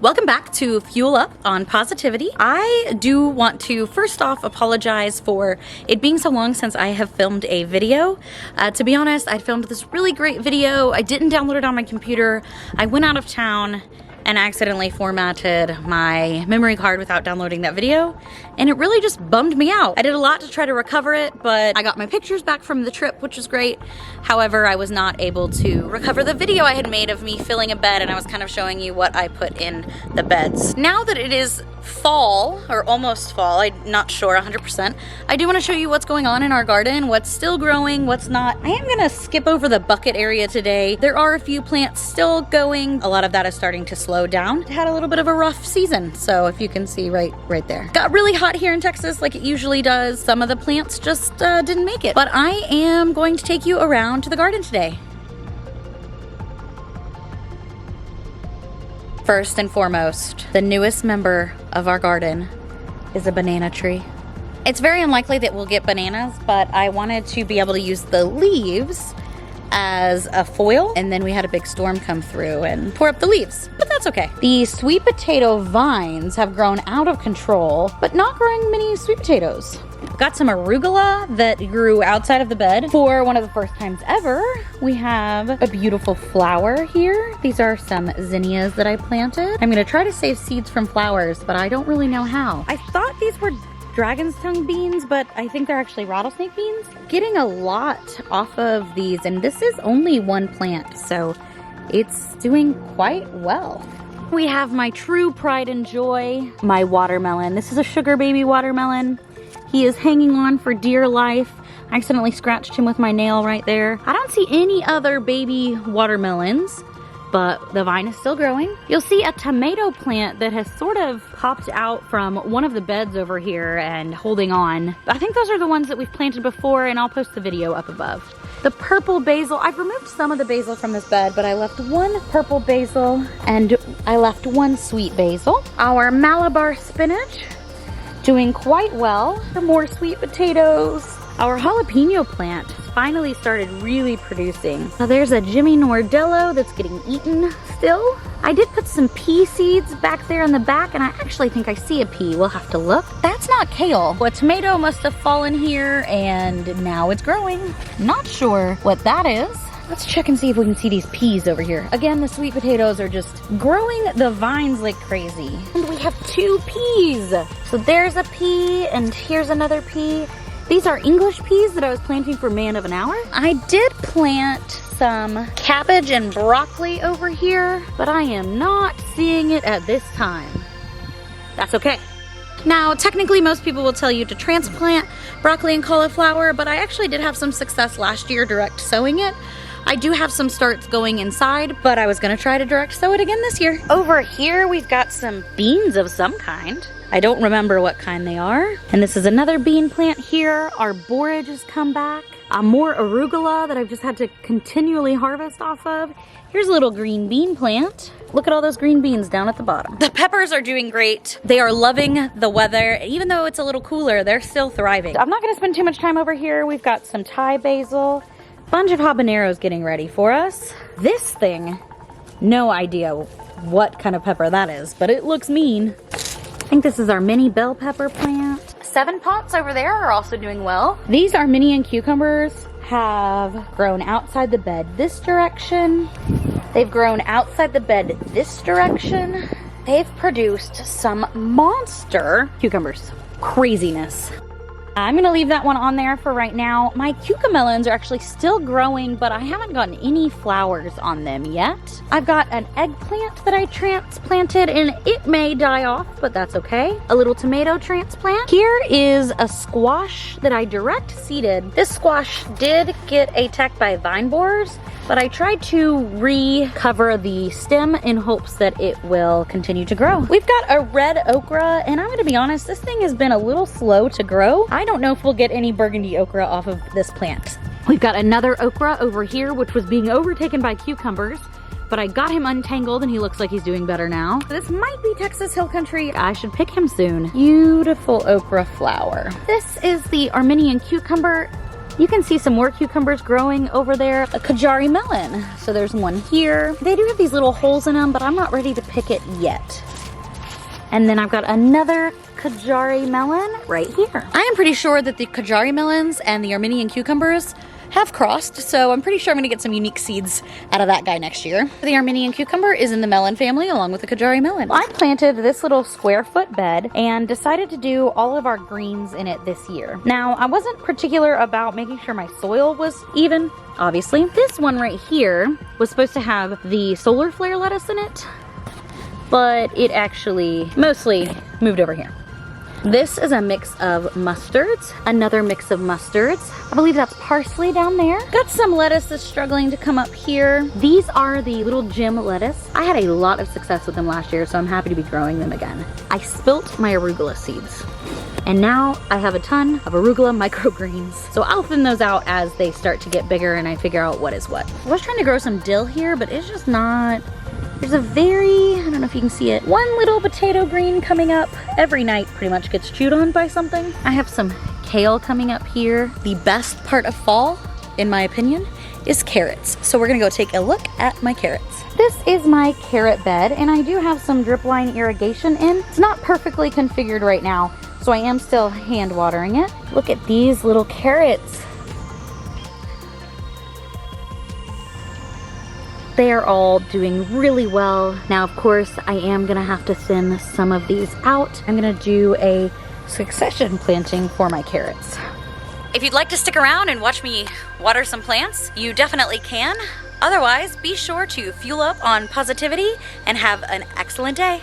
Welcome back to Fuel Up on Positivity. I do want to first off apologize for it being so long since I have filmed a video. To be honest, I filmed this really great video. I didn't download it on my computer. I went out of town and accidentally formatted my memory card without downloading that video, and it really just bummed me out. I did a lot to try to recover it, but I got my pictures back from the trip, which was great. However, I was not able to recover the video I had made of me filling a bed, and I was kind of showing you what I put in the beds. Now that it is fall, or almost fall, I'm not sure 100%, I do want to show you what's going on in our garden, what's still growing, what's not. I am gonna skip over the bucket area today. There are a few plants still going. A lot of that is starting to slow down. It had a little bit of a rough season, so if you can see right there. Got really hot here in Texas like it usually does. Some of the plants just didn't make it. But I am going to take you around to the garden today. First and foremost, the newest member of our garden is a banana tree. It's very unlikely that we'll get bananas, but I wanted to be able to use the leaves as a foil, and then we had a big storm come through and pour up the leaves, but that's okay. The sweet potato vines have grown out of control, but not growing many sweet potatoes. Got some arugula that grew outside of the bed for one of the first times ever. We have a beautiful flower here. These are some zinnias that I planted. I'm gonna try to save seeds from flowers, but I don't really know how. I thought these were dragon's tongue beans, but I think they're actually rattlesnake beans. Getting a lot off of these, and this is only one plant, so it's doing quite well. We have my true pride and joy, my watermelon. This is a sugar baby watermelon. He is hanging on for dear life. I accidentally scratched him with my nail right there. I don't see any other baby watermelons, but the vine is still growing. You'll see a tomato plant that has sort of popped out from one of the beds over here and holding on. I think those are the ones that we've planted before, and I'll post the video up above. The purple basil, I've removed some of the basil from this bed, but I left one purple basil and I left one sweet basil. Our Malabar spinach, doing quite well. More sweet potatoes. Our jalapeno plant finally started really producing. So there's a Jimmy Nordello that's getting eaten still. I did put some pea seeds back there in the back, and I actually think I see a pea. We'll have to look. That's not kale. A tomato must have fallen here and now it's growing. Not sure what that is. Let's check and see if we can see these peas over here. Again, the sweet potatoes are just growing the vines like crazy. And we have two peas. So there's a pea and here's another pea. These are English peas that I was planting for Man of an Hour. I did plant some cabbage and broccoli over here, but I am not seeing it at this time. That's okay. Now, technically most people will tell you to transplant broccoli and cauliflower, but I actually did have some success last year direct sowing it. I do have some starts going inside, but I was gonna try to direct sow it again this year. Over here, we've got some beans of some kind. I don't remember what kind they are. And this is another bean plant here. Our borage has come back. More arugula that I've just had to continually harvest off of. Here's a little green bean plant. Look at all those green beans down at the bottom. The peppers are doing great. They are loving the weather. Even though it's a little cooler, they're still thriving. I'm not gonna spend too much time over here. We've got some Thai basil. Bunch of habaneros getting ready for us. This thing, no idea what kind of pepper that is, but it looks mean. I think this is our mini bell pepper plant. 7 pots over there are also doing well. These Armenian cucumbers have grown outside the bed this direction. They've grown outside the bed this direction. They've produced some monster cucumbers. Craziness. I'm gonna leave that one on there for right now. My cucamelons are actually still growing, but I haven't gotten any flowers on them yet. I've got an eggplant that I transplanted, and it may die off, but that's okay. A little tomato transplant. Here is a squash that I direct seeded. This squash did get attacked by vine borers, but I tried to recover the stem in hopes that it will continue to grow. We've got a red okra, and I'm gonna be honest, this thing has been a little slow to grow. I don't know if we'll get any burgundy okra off of this plant. We've got another okra over here, which was being overtaken by cucumbers, but I got him untangled and he looks like he's doing better now. This might be Texas Hill Country. I should pick him soon. Beautiful okra flower. This is the Armenian cucumber. You can see some more cucumbers growing over there. A Kajari melon. So there's one here. They do have these little holes in them, but I'm not ready to pick it yet. And then I've got another Kajari melon right here. I am pretty sure that the Kajari melons and the Armenian cucumbers have crossed, so I'm pretty sure I'm gonna get some unique seeds out of that guy next year. The Armenian cucumber is in the melon family along with the Kajari melon. Well, I planted this little square foot bed and decided to do all of our greens in it this year. Now, I wasn't particular about making sure my soil was even, obviously. This one right here was supposed to have the solar flare lettuce in it, but it actually mostly moved over here. This is a mix of mustards, another mix of mustards. I believe that's parsley down there. Got some lettuce that's struggling to come up here. These are the little Jim lettuce. I had a lot of success with them last year, so I'm happy to be growing them again. I spilt my arugula seeds. And now I have a ton of arugula microgreens. So I'll thin those out as they start to get bigger and I figure out what is what. I was trying to grow some dill here, but it's just not. There's a very, I don't know if you can see it, one little potato green coming up. Every night pretty much gets chewed on by something. I have some kale coming up here. The best part of fall, in my opinion, is carrots. So we're gonna go take a look at my carrots. This is my carrot bed, and I do have some drip line irrigation in. It's not perfectly configured right now, so I am still hand watering it. Look at these little carrots. They are all doing really well. Now, of course, I am gonna have to thin some of these out. I'm gonna do a succession planting for my carrots. If you'd like to stick around and watch me water some plants, you definitely can. Otherwise, be sure to fuel up on positivity and have an excellent day.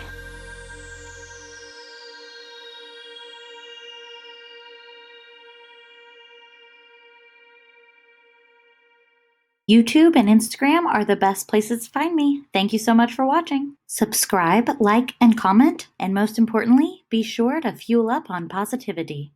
YouTube and Instagram are the best places to find me. Thank you so much for watching. Subscribe, like, and comment, and most importantly, be sure to fuel up on positivity.